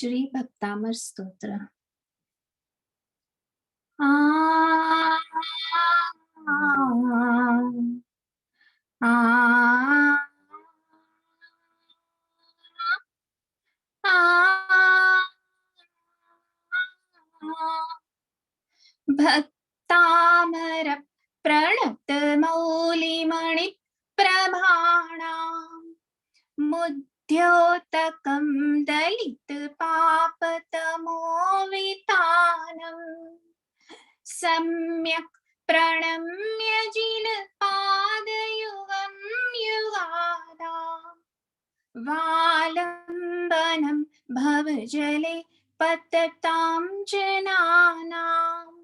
श्री भक्तामर स्तोत्र। आ, आ, आ, भक्तामर प्रणत मौलिमणि प्रभाणाम् मुद्योतकं दलित पापतमोवितानम् सम्यक् प्रणम्य जिनपादयुगं युगादा वालम्बनं भवजले पततां जनानाम्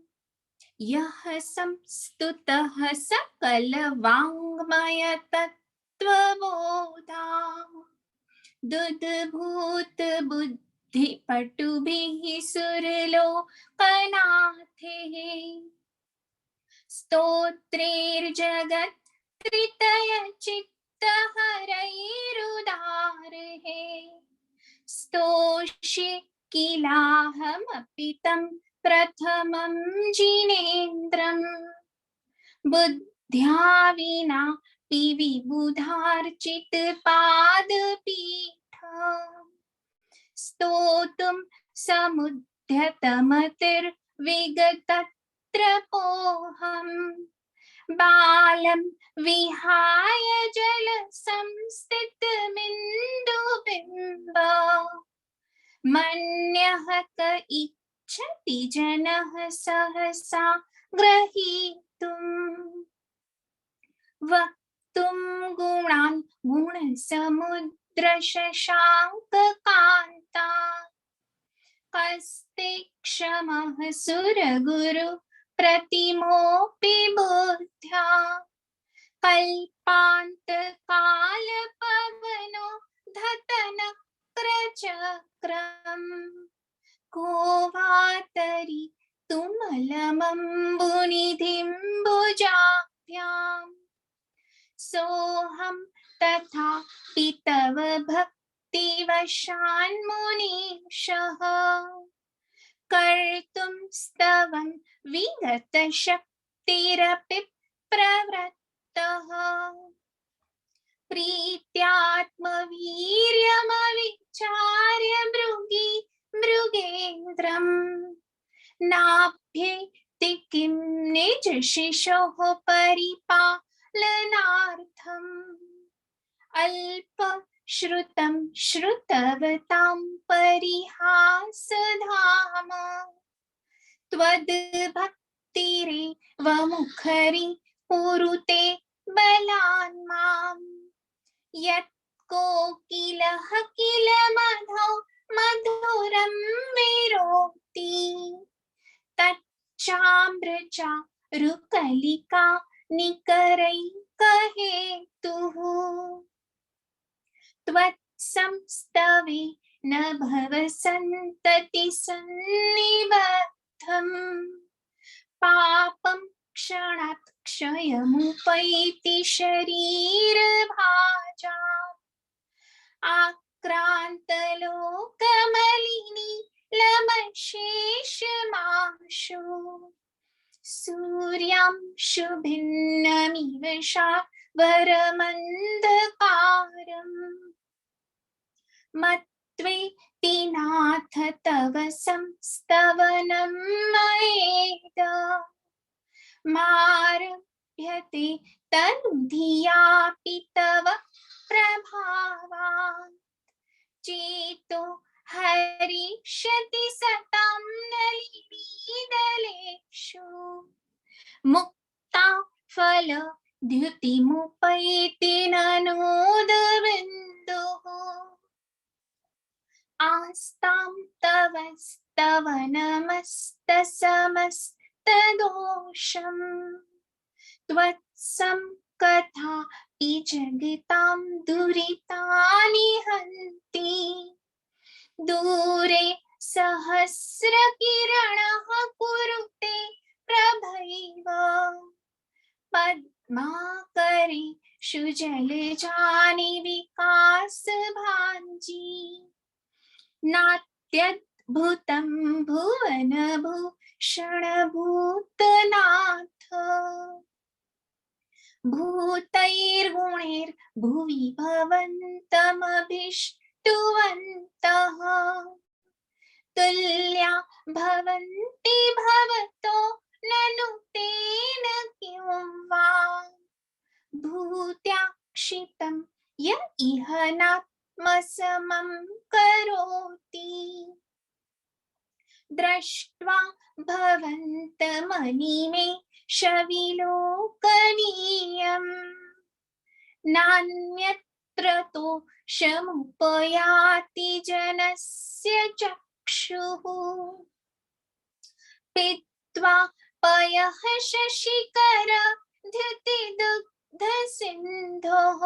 यः संस्तुतः सकलवाङ्मय तत्त्वबोधा दुद्भूत बुद्धिपटुभिः सुरलोकनाथैः स्तोत्रैर्जगत् त्रितयचित्तहरैरुदारैः स्तोष्ये किलाहमपि तं प्रथमं जिनेन्द्रम् बुद्ध्या विना विबुधार्चित पादपीठ स्तोतुं समुद्यतमतिर्विगतत्रपोऽहम् बालं विहाय जल संस्थितमिन्दुबिम्ब मन्यः क इच्छति जनः सहसा ग्रहीतुम् वक्तुं गुणान् गुणसमुद्रशशाङ्ककान्ता कस्ते क्षमः सुरगुरु प्रतिमोऽपि बुद्ध्या कल्पान्तकालपवनो धतनक्रचक्रम् को वा तरि तुमलमम्बुनिधिं भुजाभ्याम् सोऽहं तथापि तव भक्तिवशान्मुनीशः कर्तुं स्तवं विगतशक्तिरपि प्रवृत्तः प्रीत्यात्मवीर्यमविचार्य मृगेन्द्रम् नाभ्येति किं निजशिशोः परिपालनार्थम् अल्पश्रुतं श्रुतवतां परिहासधाम त्वद्भक्तिरेव मुखरि पुरुते बलान् माम् यत् कोकिलः किल मधौ मधुरं विरोक्ति तच्चाम्रचारुकलिका निकरैकहेतुः त्वत्संस्तवे न भवसन्तति सन्निबद्धम् पापं क्षणात् क्षयमुपैति शरीरभाजा आक्रान्तलोकमलिनी लमशेषमाशु सूर्यांशुभिन्नमिव वरमन्धकारम् मत्वेति नाथ तव संस्तवनं मयेद मारभ्यते तनुधियापि तव प्रभावात् चेतो हरिष्यति सतां नलिनीदलेषु मुक्ता फल द्युतिमुपैति ननोदबिन्दुः आस्तां तव स्तवनमस्तसमस्तदोषम् त्वत्संकथापि जगतां दुरितानि हन्ति दूरे सहस्रकिरणः कुरुते प्रभैव पद्माकरे शुजलजानि विकासभाञ्जी नात्र यद्भुतं भुवनभूषणभूतनाथ भूतैर्गुणैर्भुवि भवन्तमभिष्टुवन्तः तुल्या भवन्ति भवतो ननु तेन किं वा भूत्याक्षितं य इह नात्मसमं करोति दृष्ट्वा भवन्तमनिमे शविलोकनीयम् नान्यत्र तोषमुपयाति जनस्य चक्षुः पीत्वा पयः शशिकर द्युतिदुग्धसिन्धोः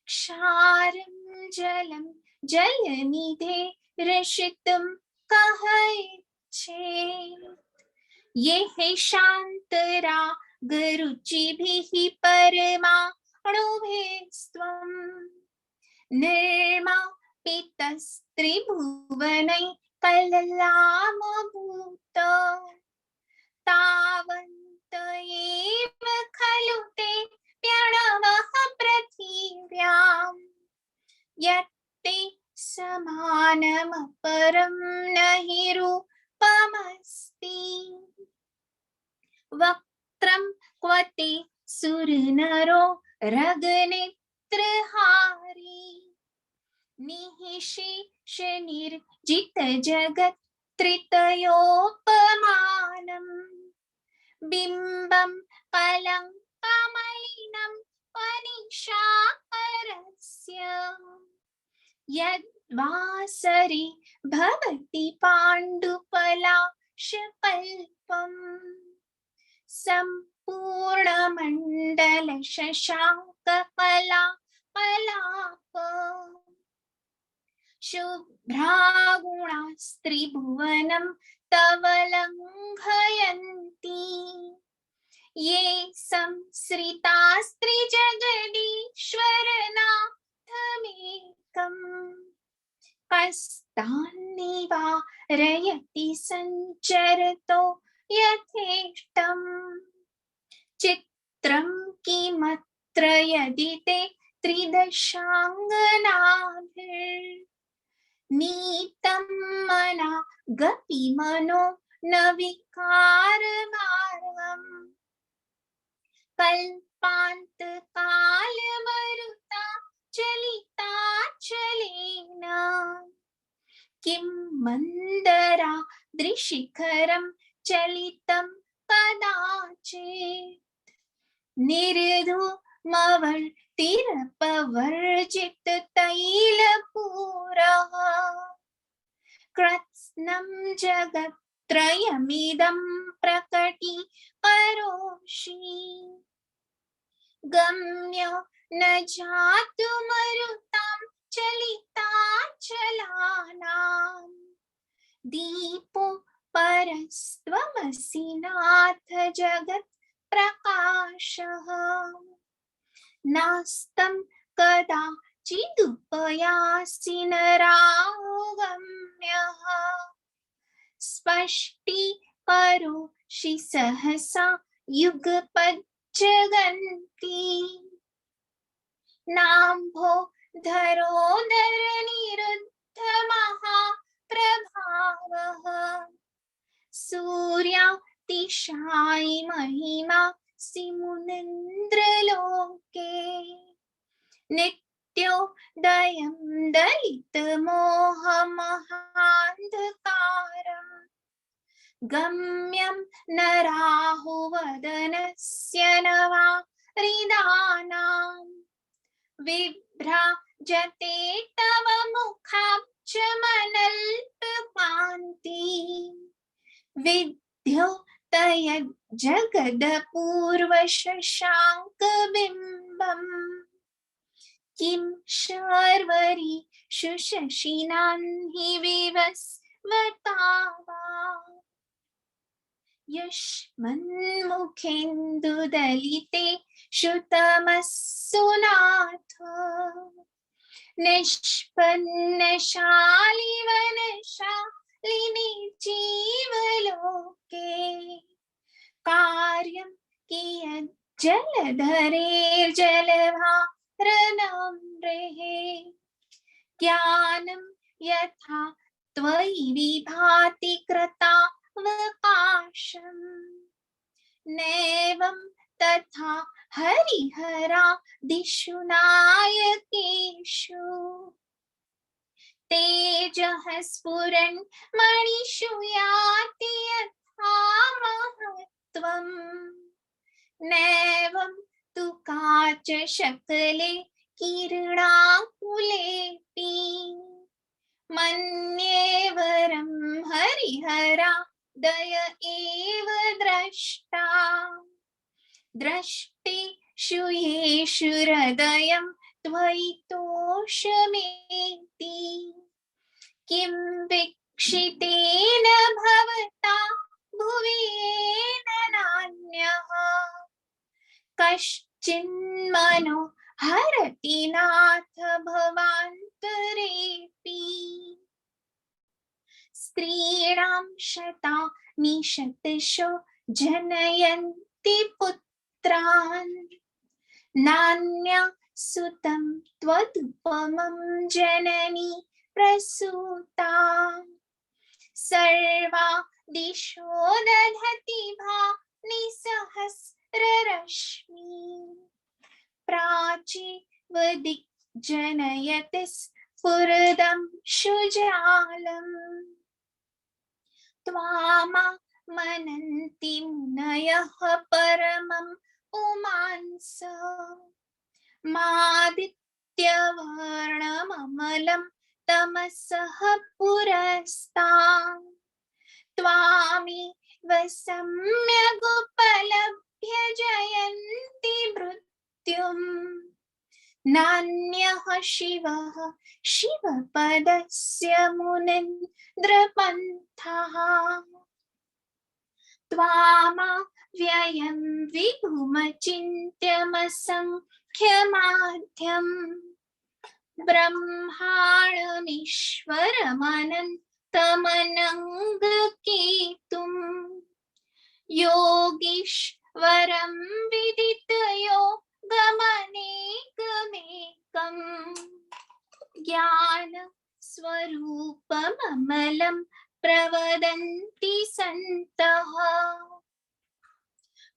क्षारं जलं जलनिधे रक्षितुं कः इच्छेत् ये हि शान्तरागरुचिभिः परमाणुभिस्त्वं निर्मापितस्त्रिभुवनै कललामभूत तावन्त एव खलु ते प्रणवः पृथिव्यां यत्ते समानमपरं न हि रूपमस्ति वक्त्रं क्व ते सुरनरो रगनेत्रहारी निःशेषनिर्जितजगत्त्रितयोपमानम् बिम्बं कलङ्कमलिनं वनिशाकरस्य यद्वासरे भवति पाण्डुपलाशकल्पम् सम्पूर्णमण्डलशशाङ्ककलाप शुभ्रागुणास्त्रिभुवनं तव लङ्घयन्ति ये संश्रितास्त्रिजगदीश्वरनाथमेकम् कस्तान्निवारयति सञ्चरतो यथेष्टम् चित्रं किमत्र यदि ते त्रिदशाङ्गनाभिर्नीतं मना गतिमनो न विकारमार्गम् कल्पान्तकालमरुता चलिताचलेन किं मन्दराद्रिशिखरं चलितं कदाचित् निर्धूमवर्तिरपवर्जिततैलपूरः कृत्स्नं जगत्त्रयमिदं प्रकटीकरोषि गम्य न जातुमरुतां चलिताचलानां दीपो परस्त्वमसि नाथ जगत्प्रकाशः नास्तं कदाचिदुपयासि नरागम्यः स्पष्टीकरोषि सहसा युगपज्जगन्ति नाम्भो धरोदरनिरुद्धमहाप्रभावः सूर्यातिशायि महिमा सिमुनिन्द्रलोके नित्योदयं दलितमोहमहान्धकारम् गम्यं न राहुवदनस्य न वा हृदानाम् विभ्राजते तव मुखाब्जमनल्पकान्ति विद्योतयज्जगदपूर्वशशाङ्कबिम्बम् किं शर्वरीषु शशिनान्हि विवस्वता वा युष्मन्मुखेन्दुदलिते श्रुतमस्सु नाथ निष्पन्नशाली वनशालिनी जीवलोके कार्यं कियत् जलधरेर्जलभारनम्रेः ज्ञानं यथा त्वयि विभाति कृतावकाशम् नैवं तथा हरिहरादिषु नायकेषु तेजः स्फुरन् मणिषु याति यथा महत्त्वम् नैवं तु काचशकले किरणाकुलेऽपि मन्ये वरं हरिहरादय एव द्रष्टा दृष्टिषु येषु हृदयं त्वयि तोषमेति किं वीक्षितेन भवता भुवि येन नान्यः कश्चिन्मनो हरति नाथ भवान्तरेऽपि स्त्रीणां शतानि शतशो जनयन्ति पुत्रान् नान्या सुतं त्वदुपमं जननी प्रसूता सर्वा दिशो दधति भानि सहस्ररश्मि प्राचीवदिग्जनयति स्फुरदं शुजालम् त्वामामनन्ति मुनयः परमं पुमांस मादित्यवर्णममलं तमसः पुरस्तात् त्वामेव सम्यगुपलभ्य जयन्ति मृत्युम् नान्यः शिवः शिवपदस्य मुनीन्द्रपन्थः त्वामव्ययं विभुमचिन्त्यमसङ्ख्यमाध्यम् ब्रह्माणमीश्वरमनन्तमनङ्गकेतुम् योगीश्वरं विदितयोगमनेकमेकम् ज्ञानस्वरूपममलं प्रवदन्ति सन्तः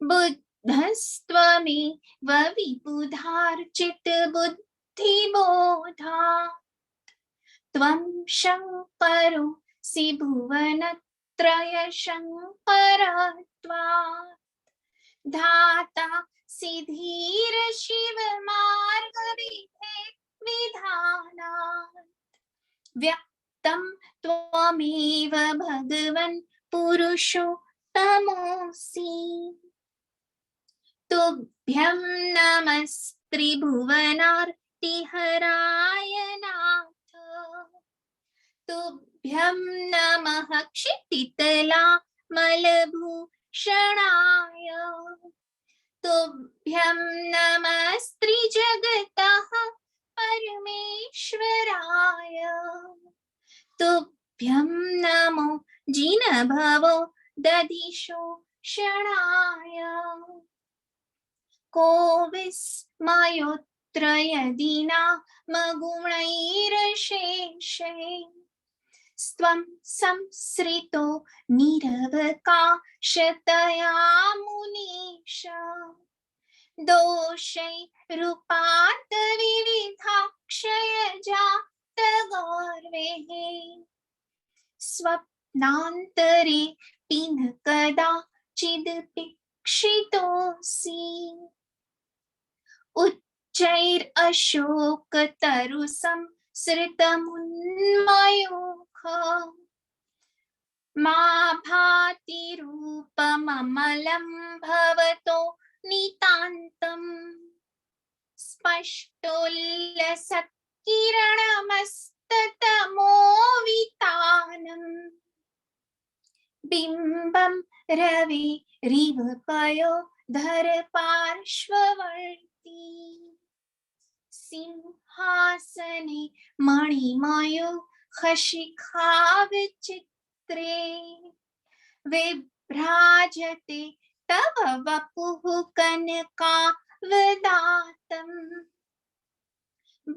बुद्धस्त्वमेव विबुधार्चितबुद्धिबोधा त्वं शङ्करोऽसि भुवनत्रयशङ्करत्वात् धाता सिद्धिर शिवमार्गविधे विधानात् व्यक्तं त्वमेव भगवन् पुरुषोत्तमोऽसि तुभ्यं नमस्त्रिभुवनार्तिहराय नाथ तुभ्यं नमः क्षितितलामलभूषणाय तुभ्यं नमस्त्रिजगतः परमेश्वराय तुभ्यं नमो जिनभवो दधिषोषणाय को विस्मयोऽत्र यदि नामगुणैरशेषैः स्त्वं संसृतो निरवकाशतया मुनीश दोषैरुपात्तविविधाक्षयजातगौर्वेः स्वप्नान्तरे न कदाचिदपेक्षितोऽसि उच्चैरशोकतरुसंसृतमुन्मयोऽख मा भाति रूपममलं भवतो नितान्तम् स्पष्टोल्लसत्किरणमस्ततमोवितानम् बिम्बं रविरिव पयोधर पार्श्ववर्ती सिंहासने मणिमयो खशिखाविचित्रे विभ्राजते तव वपुः कनकावदातम्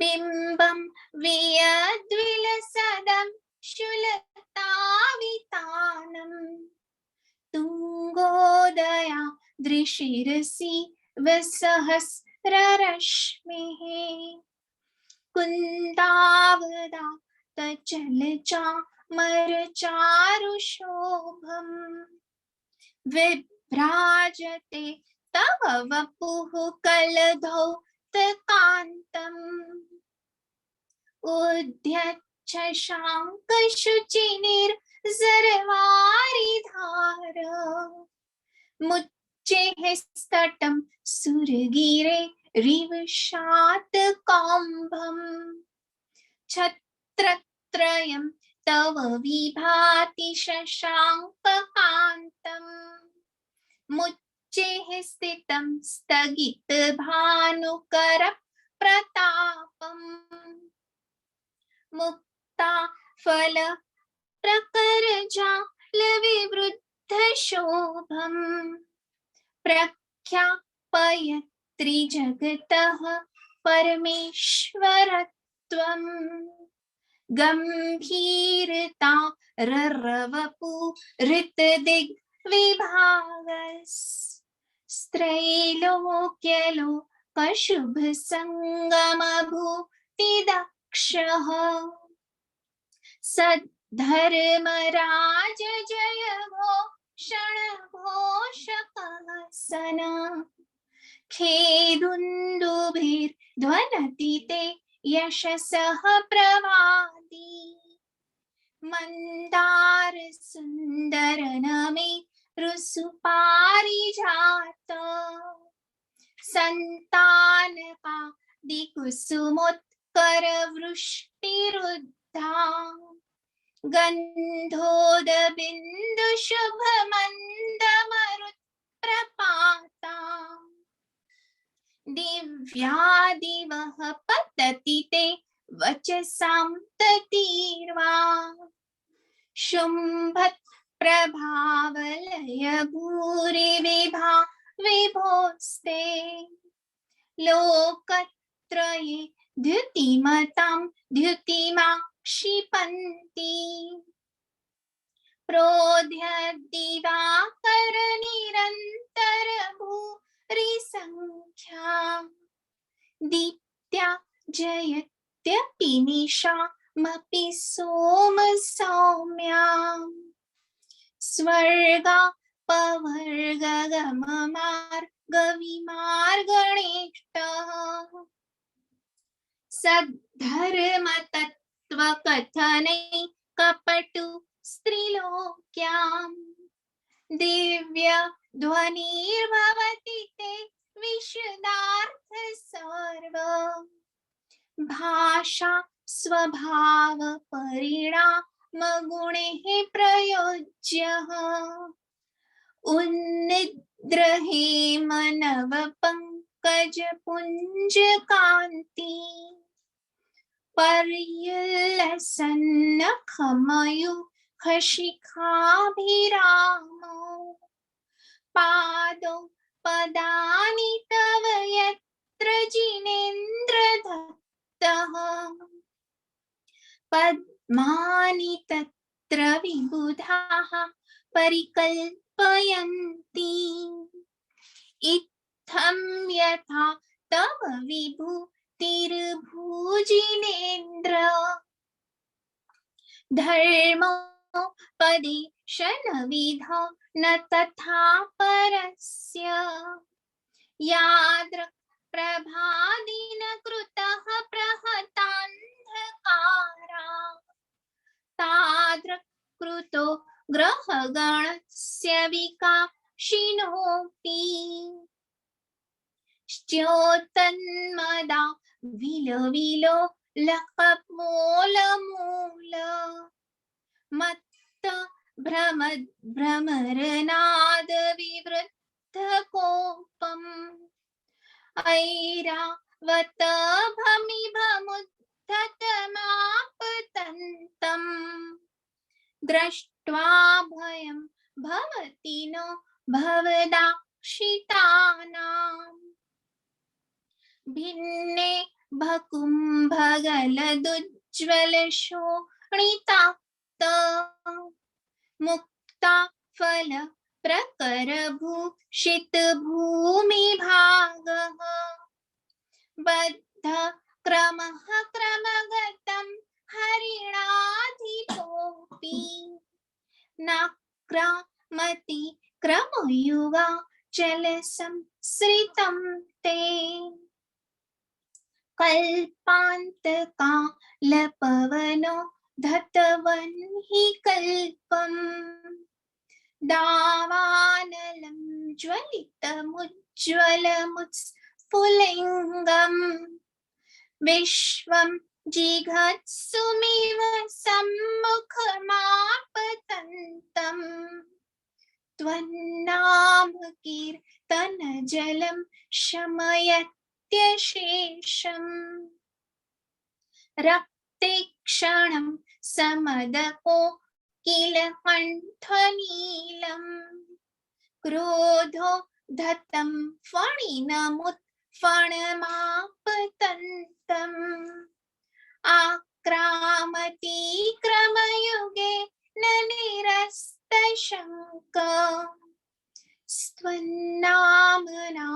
बिम्बं वियद्विलसदं शुलतावितानम् तुङ्गोदया दृशिरसि विसहस्ररश्मिः कुन्दावदातचलचामरचारुशोभम् विभ्राजते तव वपुः कलधौतकान्तम् उद्यच्छशाङ्कशुचिनिर्झरवारिधार मुच्चैः स्तटं सुरगिरे रिवशातकाम्भम् छत्रत्रयं तव विभाति शशाङ्ककान्तम् मुच्चैः स्थितं स्थगितभानुकर प्रतापम् मुक्ता फल प्रकरजालविवृद्धशोभम् प्रख्यापयत्रिजगतः परमेश्वरत्वम् गम्भीरता त्रैलोक्यलोकशुभसङ्गमभूतिदक्षः सद्धर्मराज जय घोषण घोषकः सन खेदुन्दुभिर्ध्वनति ते यशसः प्रवादी मंदार सुंदर नमे रुसुपारिजात संतानका दिकुसुमोत्कर वृष्टिरुद्धा गंधोद बिंदु शुभ मंद मरुत् प्रपाता दिव्यादिवः पतति ते वचसां ततीर्वा शुंभत् प्रभावलय भूरि विभा विभोस्ते लोकत्रये द्युतिमतां द्युतिमा क्षिपन्ति प्रोद्यद्दिवाकर निरन्तर भूरिसंख्या दीप्त्या जयत्यपि निशामपि सोमसौम्या स्वर्गापवर्गगममार्गविमार्गणेष्टः सद्धर्मतत्त्वकथनै कपटु स्त्रीलोक्याम् दिव्य ध्वनिर्भवति ते विशदार्थ सर्व भाषा स्वभाव परिणाम गुणैः प्रयोज्यः उन्निद्रहे मनव पंकज पुंज कांति पर्युल्लसन्न खमयु खशिखाभिरामो पादौ पदानि तव यत्र जिनेन्द्रदत्तः पद्मानि तत्र विबुधाः परिकल्पयन्ति इत्थं यथा तव विभूतिर्भुजिनेन्द्र धर्मोपदेशनविधौ न तथा परस्य यादृक् प्रभादिन कृतः प्रहतान्धकारा तादृक् कृतो ग्रहगणस्य विकाशिनोऽपि च्योतन्मदा विलविलो लकपोलमूल मत्त भ्रमरनाद विवृद्ध कोपम् ऐरा वतभमिभमुद्धतमापतन्तम् दृष्ट्वा भयं भवति नो भवदाक्षितानाम् भिन्ने भकुम्भगलदुज्ज्वलशोणिताक्त मुक्ता फल प्रकरभूषित भूमिभागः बद्ध क्रमः क्रमगतं हरिणाधिपोऽपि नाक्रामति क्रमयुगा चलसंसृतं ते कल्पान्तकालपवनो धतवन् हि कल्पम् दावानलं ज्वलितमुज्ज्वलमुत्स्फुलिङ्गम् विश्वं जिघत्सुमिव सम्मुखमापतन्तम् त्वन्नामकीर्तनजलं शमयत्यशेषम् रक्ते क्षणं समदको किल कण्ठनीलम् क्रोधो धतं फणिनमुत्फणमापतन्तम् आक्रामति क्रमयुगे न निरस्तशङ्क स्त्वन्नाम्ना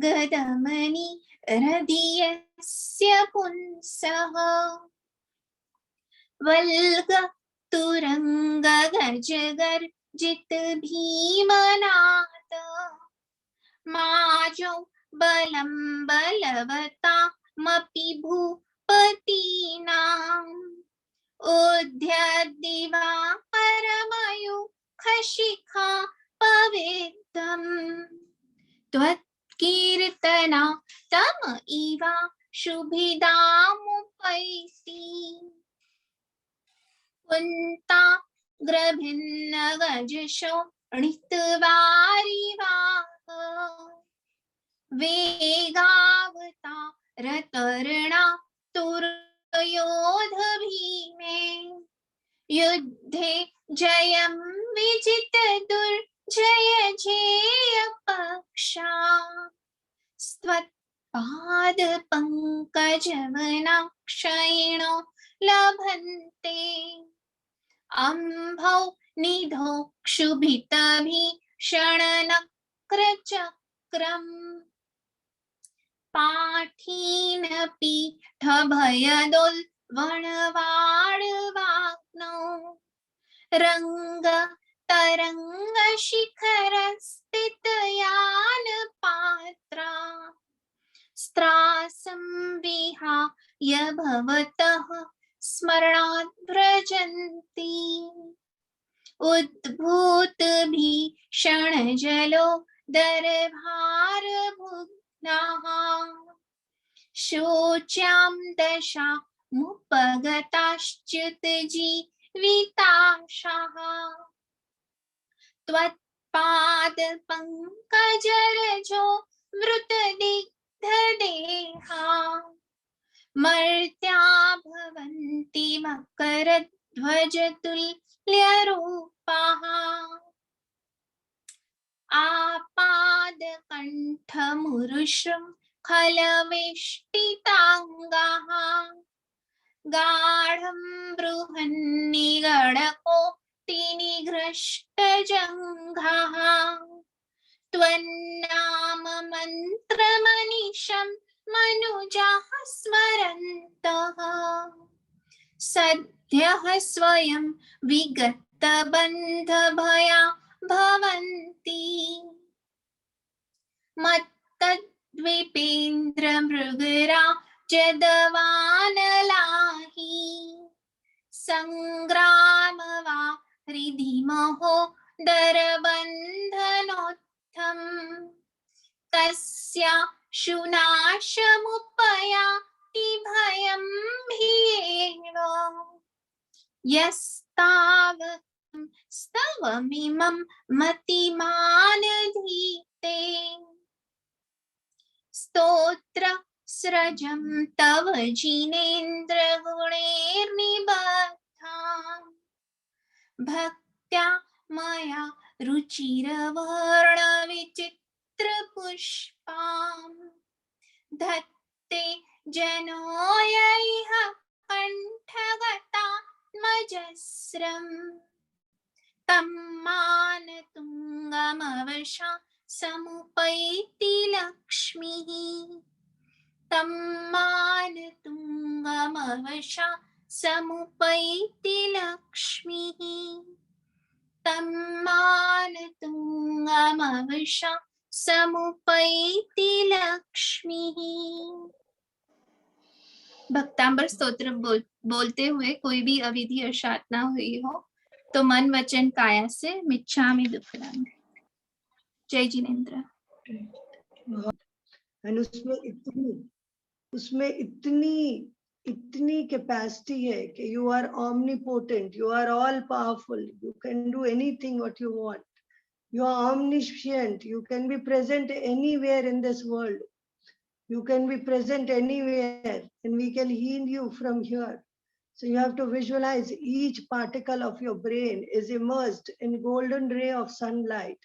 गदमनि हृदयस्य पुंसः वल्ग तुरंग गजगर्जित भीमनाद माजो बलं बलवतामपि भूपतीनाम् उद्यद्दिवा परमयूखशिखा पवित्रम् त्वत्कीर्तना तम इवा शुभिदामुपैति कुन्ता ग्रभिन्न गजशो णितवारिवाह वेगावता रतर्णा तुरयोध भीमे युद्धे जयं विजित दुर्जय जेय पक्षा स्त्वत्पाद पंकजवनाक्षयिणो लभन्ते अम्भौ निधौ क्षुभितभीषणनक्रचक्रम् पाठीन पीठभयदोल्बणवाडवाग्नौ रंग तरंग शिखर स्थितयान पात्रा स्त्रासं विहाय भवतः स्मरणात् व्रजन्ति उद्भूत भीषण जलो दरभारभुग्नाः शोच्यां दशा मुपगताश्च्युत जीविताशाः त्वत्पाद पंकजरजो मृतदिग्धदेहा मर्त्या भवन्ति मकरध्वजतुल्यरूपाः आपादकण्ठमुरुश्रं खलवेष्टिताङ्गाः गाढं बृहन्निगडकोटिनिघ्रष्टजङ्घाः त्वन्नाम मन्त्रमनिशं मनुजाः स्मरन्तः सद्यः स्वयं विगतबन्धभया भवन्ति मत्तद्विपेन्द्रमृगराजदवानलाहि संग्रामवा हृदिमहो दरबन्धनोत्थम् तस्या शुनाशमुपयाति भयं भियेव यस्तावकं स्तवमिमं मतिमानधीते स्तोत्र स्रजं तव जिनेन्द्र गुणैर्निबद्धाम् भक्त्या मया रुचिरवर्णविचित्रपुष्पाम् धत्ते जनो यैह कण्ठगतात्मजस्रम् तं मानतुङ्गमवशा समुपैति लक्ष्मीः तं मानतुङ्गमवशा समुपैति लक्ष्मीः तं मानतुङ्गमवशा समुपैति लक्ष्मीः। भक्तांबर स्तोत्र बोलते हुए कोई भी अविधि अशात ना हुई हो तो मन वचन काया से मिच्छामि दुक्कड़म। जय जिनेन्द्र। उसमें इतनी कैपेसिटी है कि you are omnipotent, you are all powerful, you can do anything what you want, you are omniscient, you can be present anywhere in this world, you can be present anywhere, and we can heal you from here. So you have to visualize each particle of your brain is immersed in golden ray of sunlight.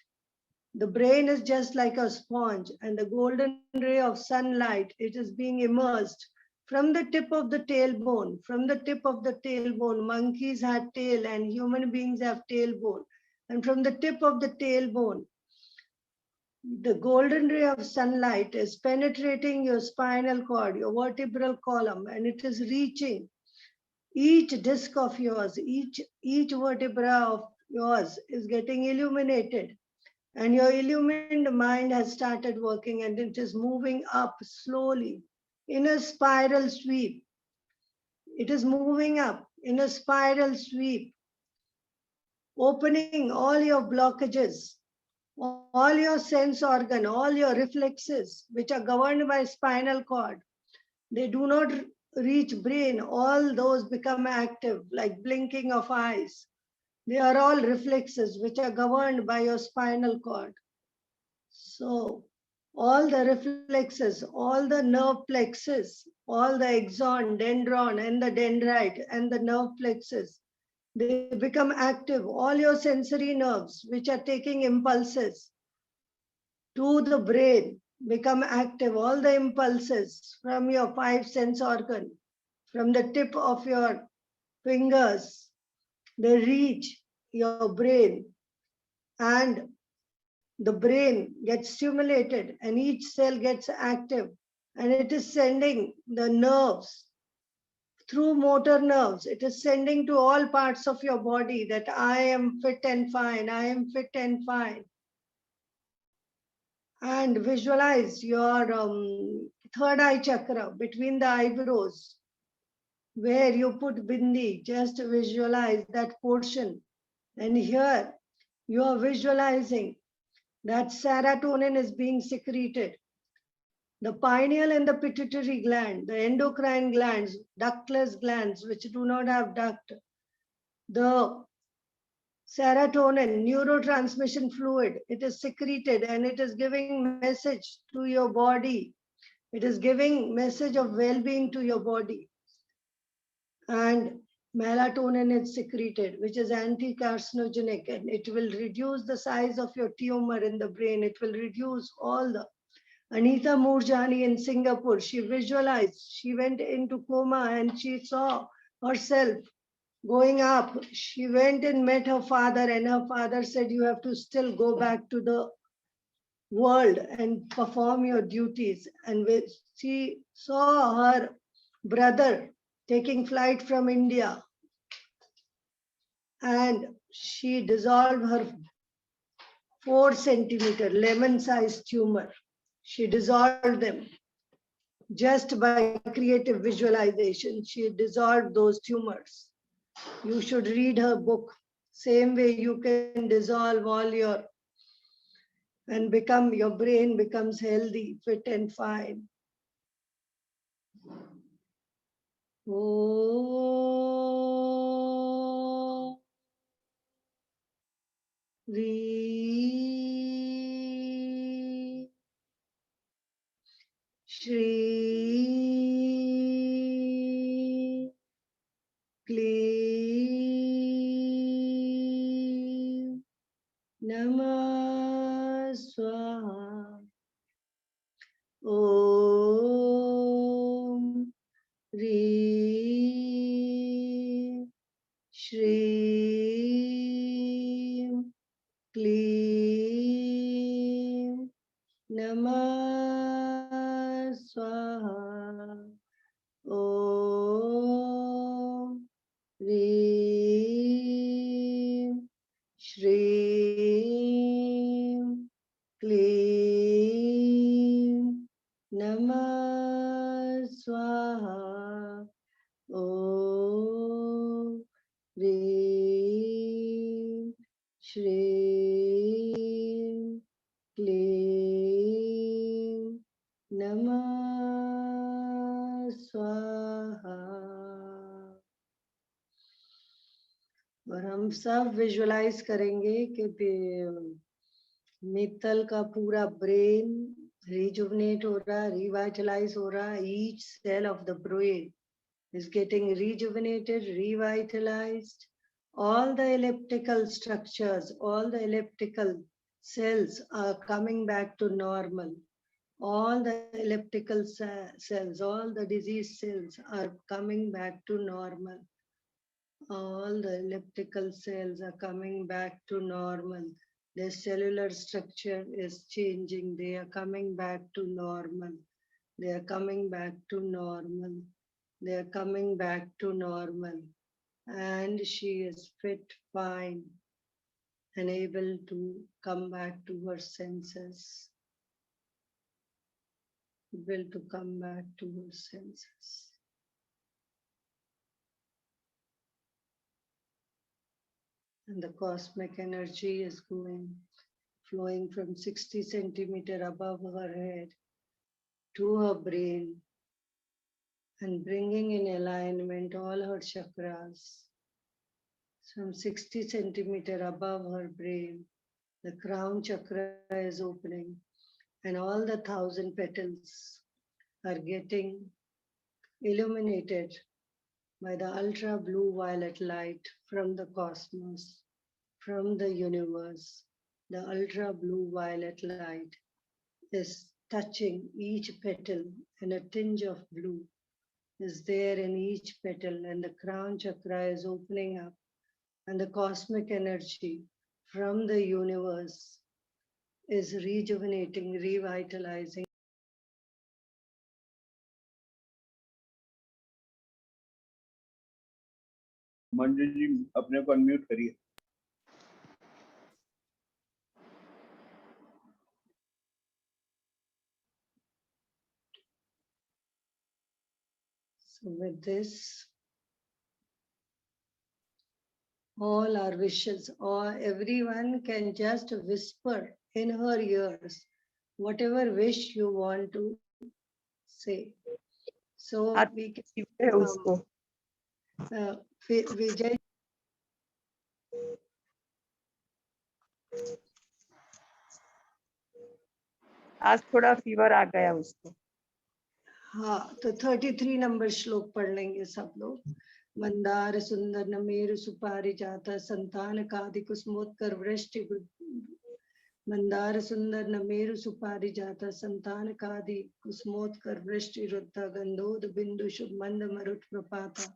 The brain is just like a sponge, and the golden ray of sunlight, it is being immersed from the tip of the tailbone. From the tip of the tailbone, monkeys have tail and human beings have tailbone. And from the tip of the tailbone, the golden ray of sunlight is penetrating your spinal cord, your vertebral column, and it is reaching each disc of yours, each vertebra of yours is getting illuminated. And your illumined mind has started working, and it is moving up slowly in a spiral sweep. It is moving up in a spiral sweep, opening all your blockages, all your sense organ, all your reflexes, which are governed by spinal cord. They do not reach brain. All those become active, like blinking of eyes. They are all reflexes which are governed by your spinal cord. So all the reflexes, all the nerve plexus, all the axon, dendron, and the dendrite, and the nerve plexus, they become active. All your sensory nerves, which are taking impulses to the brain, become active. All the impulses from your 5 sense organ, from the tip of your fingers, they reach your brain, and the brain gets stimulated and each cell gets active, and it is sending the nerves through motor nerves. It is sending to all parts of your body that I am fit and fine, I am fit and fine. And visualize your third eye chakra between the eyebrows, where you put bindi. Just visualize that portion. And here you are visualizing that serotonin is being secreted. The pineal and the pituitary gland, the endocrine glands, ductless glands which do not have duct, the serotonin, neurotransmission fluid, it is secreted and it is giving message to your body. It is giving message of well-being to your body. And melatonin is secreted, which is anti-carcinogenic, and it will reduce the size of your tumor in the brain. It will reduce all the Anita Moorjani in Singapore, she visualized, she went into coma and she saw herself going up. She went and met her father, and her father said, you have to still go back to the world and perform your duties. And she saw her brother taking flight from India, and she dissolved her 4-centimeter lemon-sized tumor. She dissolved them just by creative visualization. She dissolved those tumors. You should read her book. Same way you can dissolve all your and become, your brain becomes healthy, fit and fine. Oh, Shri Namah Swaha. Om Hrim Shri Klim Namah Swaha. Om Hrim Shri Klim Namah Swaha. Om Hrim Shri Klim Namah Swaha. और हम सब visualise करेंगे कि मित्तल का पूरा brain rejuvenate हो रहा, revitalise हो रहा. Each cell of the brain is getting rejuvenated, revitalized. All the elliptical structures, all the elliptical cells are coming back to normal. All the elliptical cells, all the disease cells are coming back to normal. All the elliptical cells are coming back to normal. Their cellular structure is changing. They are coming back to normal. They are coming back to normal. They are coming back to normal. And she is fit, fine, and able to come back to her senses. Able to come back to her senses. And the cosmic energy is flowing from 60 centimeters above her head to her brain and bringing in alignment all her chakras. From 60 centimeters above her brain, the crown chakra is opening and all the 1,000 petals are getting illuminated by the ultra blue violet light from the cosmos, from the universe. The ultra blue violet light is touching each petal, and a tinge of blue is there in each petal, and the crown chakra is opening up, and the cosmic energy from the universe is rejuvenating, revitalizing. Manju ji अपने को unmute करिए. So with this, all our wishes, or everyone can just whisper in her ears whatever wish you want to say. So we can Vijay. आज थोड़ा fever आ गया उसको. हाँ, तो 33 number श्लोक पढ़ लेंगे सब लोग. मंदार सुंदर नमेरु सुपारिजाता संतान कादि कुसुमोत्कर वृष्टि. मंदार सुंदर नमेरु सुपारिजाता संतान कादि कुसुमोत्कर वृष्टि रुद्ध गंधोद बिंदु शुभ मंद मरुत प्रपाता.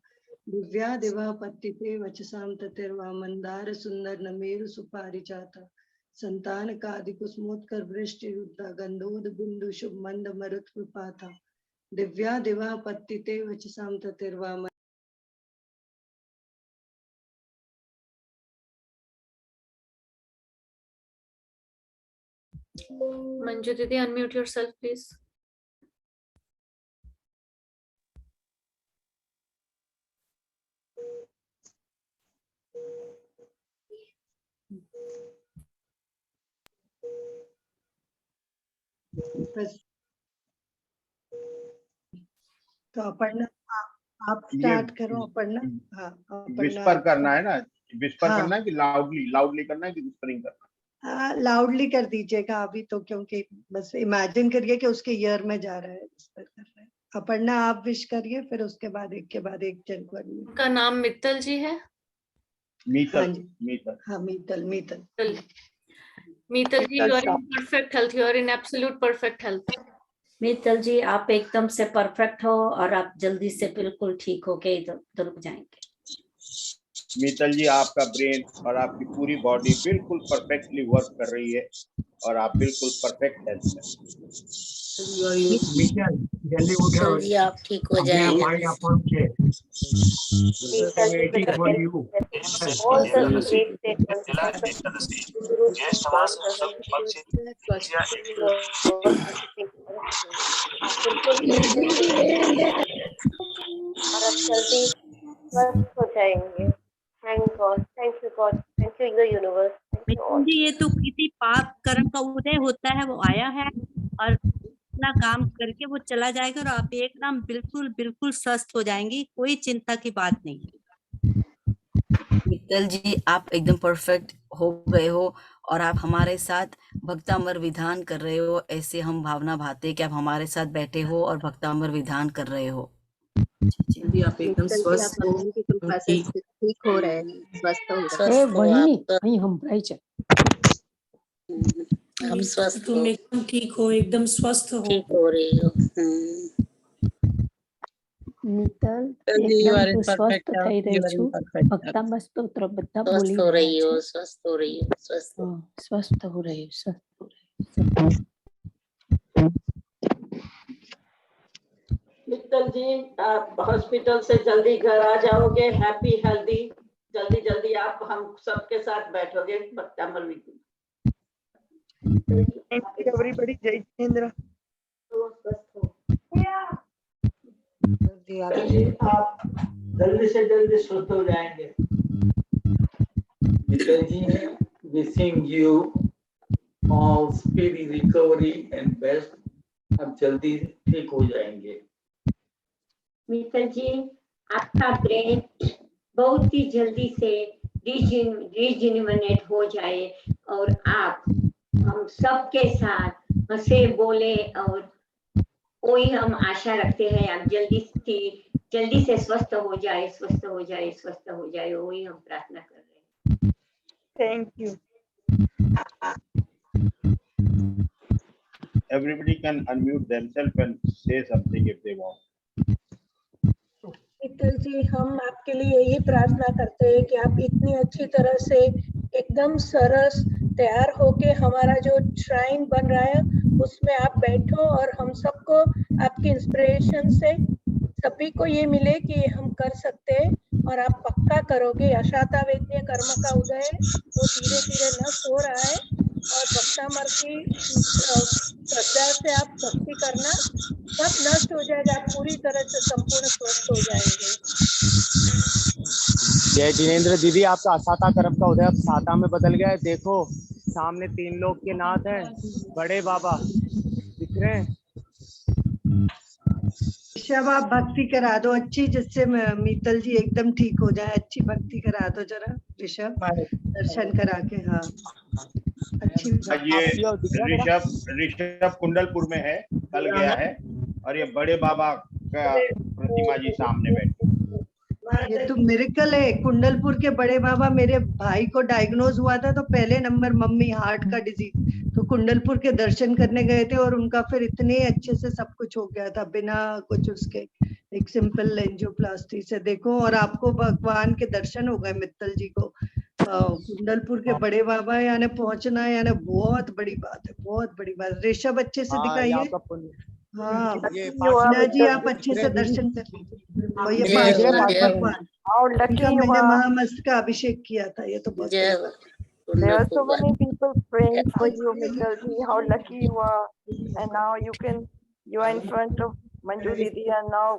दिव्या दिवा पत्तिते वचसाम ततिर्वा. मंदार सुंदर नमेरु सुपारिजाता संतान कादि कुसुमोत्कर वृष्टि रुद्ध गंधोद बिंदु शुभ मंद मरुत प्रपाता. दिव्या दिवा पत्तिते वचसाम ततिर्वा. Manju Didi, unmute yourself, please. तो अपर्णा आप स्टार्ट करो. अपर्णा. हाँ, विस्पर करना है ना, विस्पर करना है कि लाउडली करना है कि विस्परिंग करना है? लाउडली कर दीजिएगा अभी तो, क्योंकि बस इमेजिन करिए कि उसके ईयर में जा रहा है, विस्पर कर रहा है. अपर्णा आप विश करिए, फिर उसके बाद एक के बाद एक जन को. उनका नाम मित्तल जी है. मीतल. हाँ जी, मीतल. हाँ मीतल. मित्तल. मीतल जी, मीतल you are साहब। in perfect health. You are in absolute perfect health. Mittal जी आप एकदम से परफेक्ट हो और आप जल्दी से बिल्कुल ठीक होके इधर उधर जाएंगे। मीतल जी, आपका ब्रेन और आपकी पूरी बॉडी बिल्कुल परफेक्टली वर्क कर रही है और आप बिल्कुल परफेक्ट हेल्थ में। मिशेल जल्दी उठो, जी आप ठीक हो अभी जाएंगे। हमारी अकाउंट है, मीतल जी waiting for you. all the great statements ज्येष्ठ मास शुक्ल पक्ष द्वितीया और अब जल्दी स्वस्थ हो जाएंगे। Thank god, thank you god, thank you the universe, thank you all. जी ये तो किसी पाप कर्म का उदय होता है, वो आया है और अपना काम करके वो चला जाएगा और आप एकदम बिल्कुल बिल्कुल स्वस्थ हो जाएंगी, कोई चिंता की बात नहीं। मित्तल जी आप एकदम परफेक्ट हो गए हो और आप हमारे साथ भक्तामर विधान कर रहे हो, ऐसे हम भावना भाते कि आप हमारे साथ बैठे हो और भक्तामर विधान कर रहे हो। जी आप एकदम स्वस्थ हो, ठीक हो रहे हैं, स्वस्थ हो रहे हम स्वस्थ तुम एकदम ठीक हो, एकदम स्वस्थ हो। ठीक हो रही हो। મિત્તલ એકદમ તું સ્વસ્થ થઈ રહી છું, ભક્તામાં સ્તોત્ર બધા બોલી स्वस्थ हो રહ્યા रही છે। हो, स्वस्थ हो रही हो, स्वस्थ हो। સ્વસ્થ हो रही हो, स्वस्थ हो रही मित्तल जी आप हॉस्पिटल से जल्दी घर आ जाओगे, हैप्पी हेल्दी, जल्दी जल्दी आप हम सबके साथ बैठोगे भक्तामर विधि। थैंक यू एवरीबॉडी, जय जितेंद्र। आप जल्दी से जल्दी स्वस्थ हो जाएंगे। Mittal ji wishing you all speedy recovery and best, आप जल्दी ठीक हो जाएंगे। मित्तल जी आपका ब्रेन बहुत ही जल्दी से रिजिन्यूनेट हो जाए और आप हम सबके साथ हंसे बोले और कोई हम आशा रखते हैं आप जल्दी से स्वस्थ हो जाए, स्वस्थ हो जाए, स्वस्थ हो जाए, वही हम प्रार्थना कर रहे हैं। Thank you. Everybody can unmute themselves and say something if they want. Mittal ji हम आपके लिए यही प्रार्थना करते हैं कि आप इतनी अच्छी तरह से एकदम सरस तैयार होके हमारा जो श्राइन बन रहा है उसमें आप बैठो और हम सबको आपकी इंस्पिरेशन से सभी को ये मिले कि हम कर सकते हैं और आप पक्का करोगे। अशाता वेदनीय कर्म का उदय वो धीरे धीरे नष्ट हो रहा है और भक्तामर की श्रद्धा से आप भक्ति करना सब नष्ट हो जाएगा, आप पूरी तरह से संपूर्ण स्वस्थ हो जाएंगे। जय जिनेंद्र दीदी, आपका असाता कर्म का उदय अब साता में बदल गया है। देखो सामने 3 लोग के नाथ हैं, बड़े बाबा दिख रहे हैं। ऋषभ आप भक्ति करा दो अच्छी, जिससे मीतल जी एकदम ठीक हो जाए। अच्छी भक्ति करा दो जरा ऋषभ, दर्शन करा के। हाँ अच्छी। ये ऋषभ कुंडलपुर में है, कल गया है और ये बड़े बाबा का प्रतिमा जी सामने बैठे। ये तो मिरेकल है। कुंडलपुर के बड़े बाबा, मेरे भाई को डायग्नोज हुआ था तो पहले नंबर मम्मी हार्ट का डिजीज, तो कुंडलपुर के दर्शन करने गए थे और उनका फिर इतने अच्छे से सब कुछ हो गया था बिना कुछ उसके, एक सिंपल एंजियोप्लास्टी से। देखो और आपको भगवान के दर्शन हो गए मित्तल जी को। कुंडलपुर के बड़े बाबा यानी पहुंचना यानी बहुत बड़ी बात है, बहुत बड़ी बात। ऋषभ अच्छे से दिखाइए। हाँ जी आप अच्छे से दर्शन कर लीजिए। और ये भगवान मैंने महामस्त का अभिषेक किया था, ये तो बहुत। There are so many people praying for you, Mittal ji. How lucky you are, and now you are in front of Manju Didi, and now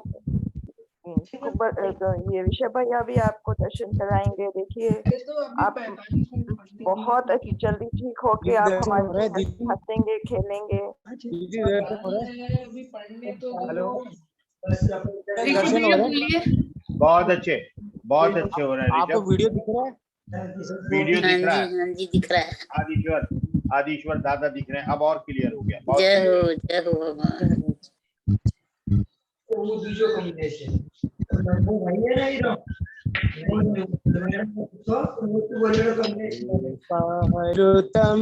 ये ऋषभ भैया भी आपको दर्शन कराएंगे। देखिए आप बहुत जल्दी ठीक होके आप हमारे हंसेंगे खेलेंगे। बहुत अच्छे हो रहे हैं। आपको वीडियो दिख रहा है? वीडियो दिख रहा है? हाँ जी दिख रहा है। आदिश्वर दादा दिख रहे हैं, अब और क्लियर हो गया। जय हो भगवान। पाहरुतं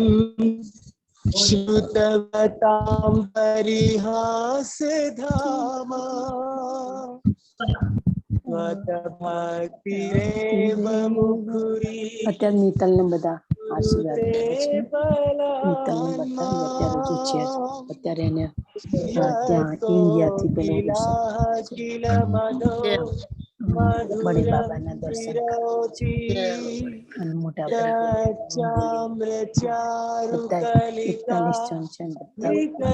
श्रुतवतां परिहासधामा स्वतभक्तिरेव मुकुरी અત્યારે મિત્તલને બધા આશીર્વાદ આપે છે. મિત્તલને બતાવ્યું અત્યારે જે છે અત્યારે એને ત્યાં ઇન્ડિયાથી પેલો બડે બાબાના દર્શન કરવા છે અને મોટા બધા 41 જણ છે બધા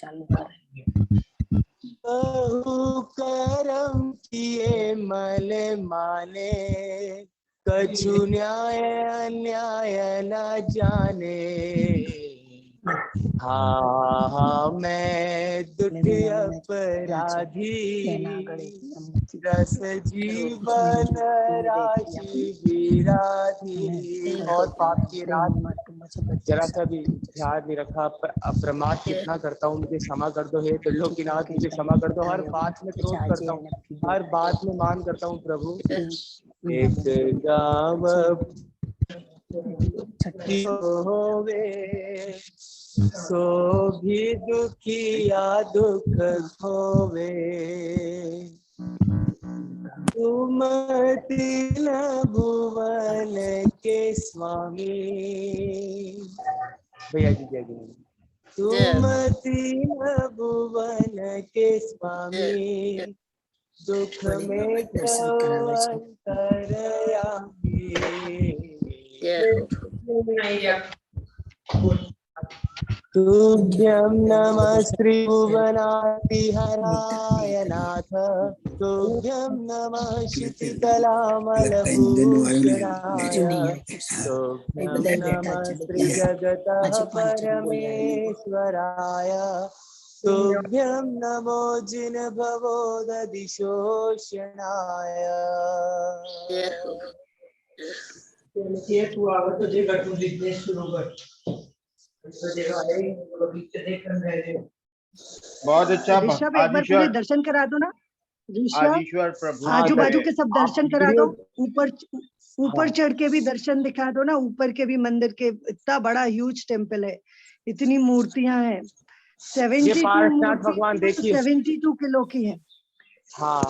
ચાલુ કરે. बहु करम किए मल माने कछु न्याय अन्याय न जाने हाँ मैं दुष्ट अपराधी रस जीवन राशि विराधी और पाप की रात जरा सा भी ध्यान नहीं रखा। प्रमाद कितना करता हूँ, मुझे क्षमा कर दो। हे त्रिलोकीनाथ मुझे क्षमा कर दो। हर बात में क्रोध करता हूँ, हर बात में मान करता हूँ प्रभु। एक गाँव होवे सो भी दुखिया दुख खोवे तुम तीन भुवन के स्वामी। भैया जी जय जी। तुम तीन भुवन के स्वामी दुख में अंतरयामी। तुभ्यं नमः श्रीभुवनातिहराय नाथ तुभ्यं नमः क्षितितलामलभूषणाय तुभ्यं नमः श्रीजगतः परमेश्वराय तुभ्यं नमो जिनभवोदधिशोषणाय। बहुत अच्छा। ऋषभ एक बार पूरे दर्शन करा दो ना। आदिश्वर प्रभु आजू बाजू के सब दर्शन करा दो। ऊपर चढ़ के भी दर्शन दिखा दो ना। ऊपर के भी मंदिर के इतना बड़ा ह्यूज टेम्पल है, इतनी मूर्तियां हैं। 72 भगवान देखिए 72 किलो की है। हाँ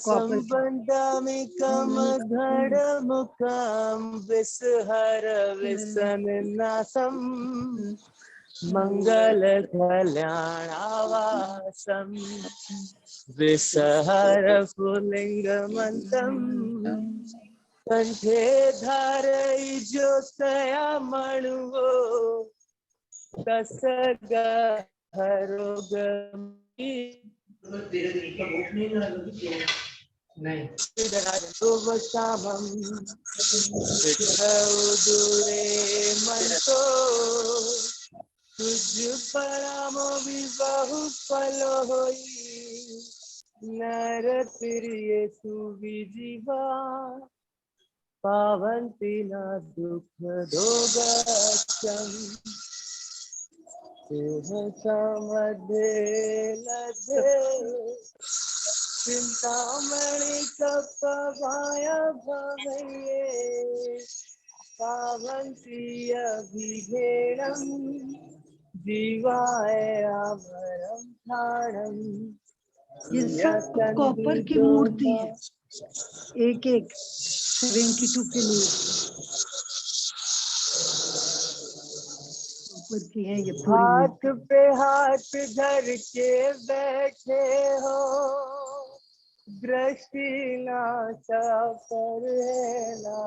संबंधमिकम घड़मुखम विसहर विसन्नासम मंगल कल्याणावासम विसहर पुलिंगमंतम कंठे धारई ज्योतया मणुवो तसग हरोगमी श्यामम दूरे मंतो तुझ परम विबाहु फल होई नर प्रिय सुविजीवा पावंती न दुख दोगक्षम समधे लधे चिंतामणि कपवाय भवये पावंती अभिधेयं जीवाय अमरं प्राणं। ये सब कॉपर की मूर्ति है, एक 72 किलो कॉपर की है ये पूरी। हाथ पे हाथ धर के बैठे हो दृष्टि नाचा पर है ना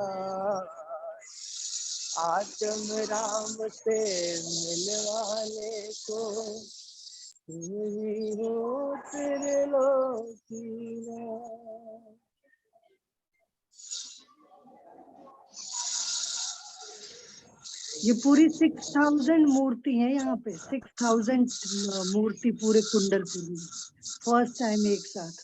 आत्म राम से मिलवाने को तुम हो त्रिलोकीनाथ। ये पूरी 6000 मूर्ति है यहाँ पे। 6000 मूर्ति पूरे कुंडलपुर में फर्स्ट टाइम एक साथ।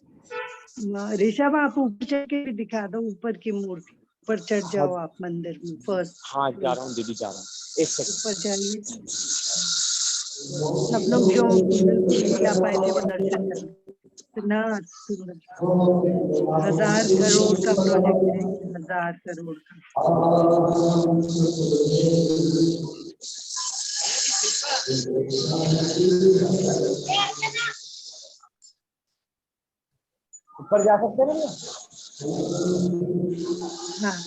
ऋषभ आप ऊपर चढ़ के भी दिखा दो ऊपर की मूर्ति। ऊपर चढ़ जाओ आप मंदिर में फर्स्ट। हाँ जा रहा हूँ दीदी, जा रहा हूँ, एक सेकंड। ऊपर जाइए। सब लोग जो बिल्कुल आ पाए थे वो दर्शन करें। इतना सुंदर 1000 करोड़ का प्रोजेक्ट है, 1000 करोड़ का। ऊपर जा सकते हैं हाँ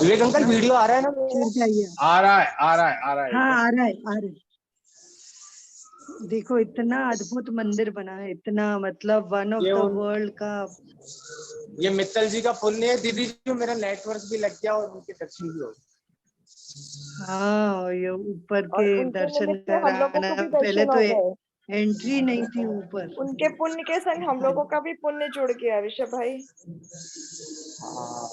विवेक अंकल, वीडियो आ रहा है ना? चढ़ जाइए। आ रहा है। हाँ आ रहा है। देखो इतना अद्भुत मंदिर बना है, इतना मतलब वन ऑफ द वर्ल्ड का। ये मित्तल जी का पुण्य है दीदी, जो मेरा नेटवर्क भी लग गया और उनके दर्शन भी हो गए। हाँ ये ऊपर के दर्शन हम लोगों कराना, को भी पहले दर्शन तो हो गए। एंट्री नहीं थी ऊपर। उनके पुण्य के संग हम लोगों का भी पुण्य जुड़ गया ऋषभ भाई। हाँ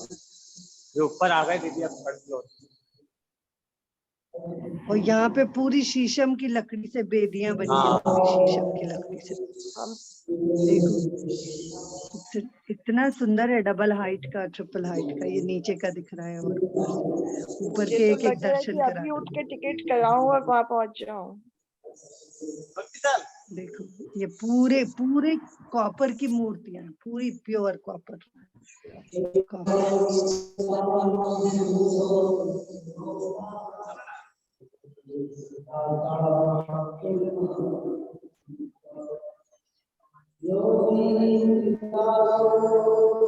ये ऊपर आ गए दीदी, अब थर्ड फ्लोर। और यहाँ पे पूरी शीशम की लकड़ी से बेदियां बनी है, पूरी शीशम की लकड़ी से। देखो इतना सुंदर है, डबल हाइट का, ट्रिपल हाइट का। ये नीचे का दिख रहा है और ऊपर ये के तो एक एक लग रहा है दर्शन कि करा। अभी उठ के टिकट कराऊं और वहां पहुंच जाऊं। देखो ये पूरे कॉपर की मूर्तियां, पूरी प्योर कॉपर।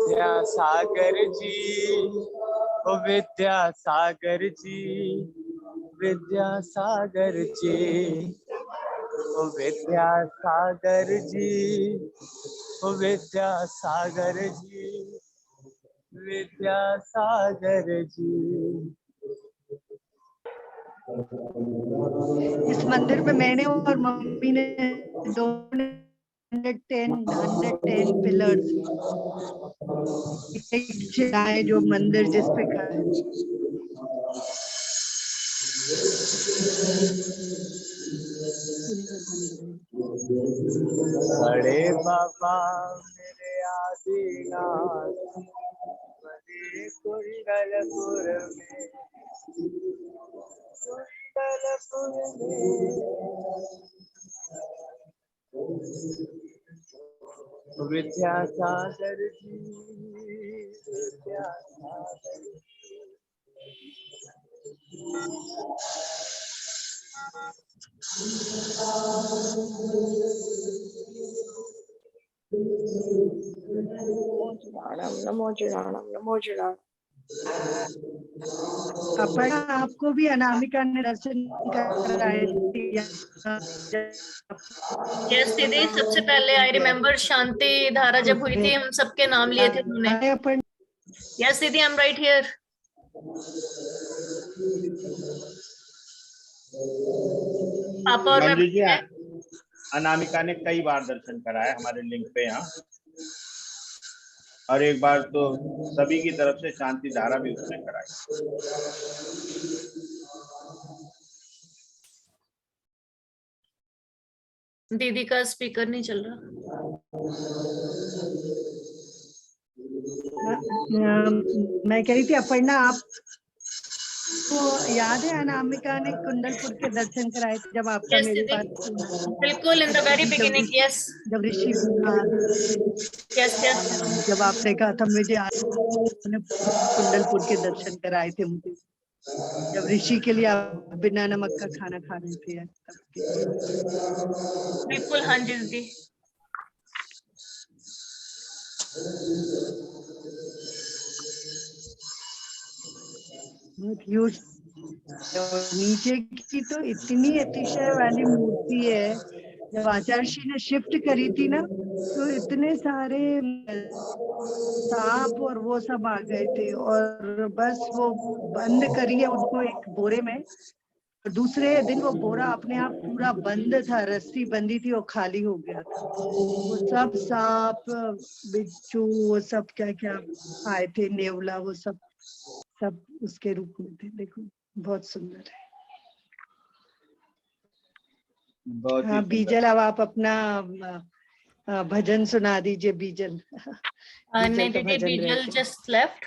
विद्यासागर जी, ओ विद्यासागर जी, विद्यासागर जी, ओ विद्यासागर जी, ओ विद्यासागर जी, विद्यासागर जी। इस मंदिर में मैंने और मम्मी ने 110 पिलर्स चढ़ाए, जो मंदिर जिस पे खड़ा है। बड़े बाबा मेरे आदिनाथ बड़े कुंडलपुर में, कुंडलपुर में। विद्यासागर जी, विद्यासागर जी। नमो जुड़ाणम, नमो जुड़ाणम। अपर्णा, आपको भी अनामिका ने दर्शन कराए थे। यस दीदी, सबसे पहले आई रिमेम्बर शांति धारा जब हुई थी, हम सबके नाम लिए थे उन्होंने। यस दीदी, आई एम राइट हियर। पापा और मैं मंजू जी, अनामिका ने कई बार दर्शन कराया हमारे लिंक पे यहाँ, और एक बार तो सभी की तरफ से शांति धारा भी उसने कराई। दीदी का स्पीकर नहीं चल रहा। मैं कह रही थी अपर्णा, आप तो याद है अनामिका ने कुंडलपुर के दर्शन कराए थे जब आपका मेरे पास? बिल्कुल, in the very beginning. Yes जब ऋषि, यस यस, जब आपने कहा था मुझे कुंडलपुर के दर्शन कराए थे मुझे, जब ऋषि के लिए आप बिना नमक का खाना खा रहे थे। बिल्कुल, हाँ जी दीदी। नीचे की तो इतनी अतिशय वाली मूर्ति है। जब आचार्य ने शिफ्ट करी थी ना, तो इतने सारे सांप और वो सब आ गए थे, और बस वो बंद करी है उनको एक बोरे में। दूसरे दिन वो बोरा अपने आप पूरा बंद था, रस्सी बंदी थी, वो खाली हो गया था। वो सब सांप, बिच्छू, वो सब क्या क्या आए थे, नेवला, वो सब उसके रूप में थे। देखो बहुत सुंदर है। हाँ बीजल, अब आप अपना भजन सुना दीजिए। बीजल नहीं दीदी, बीजल जस्ट लेफ्ट।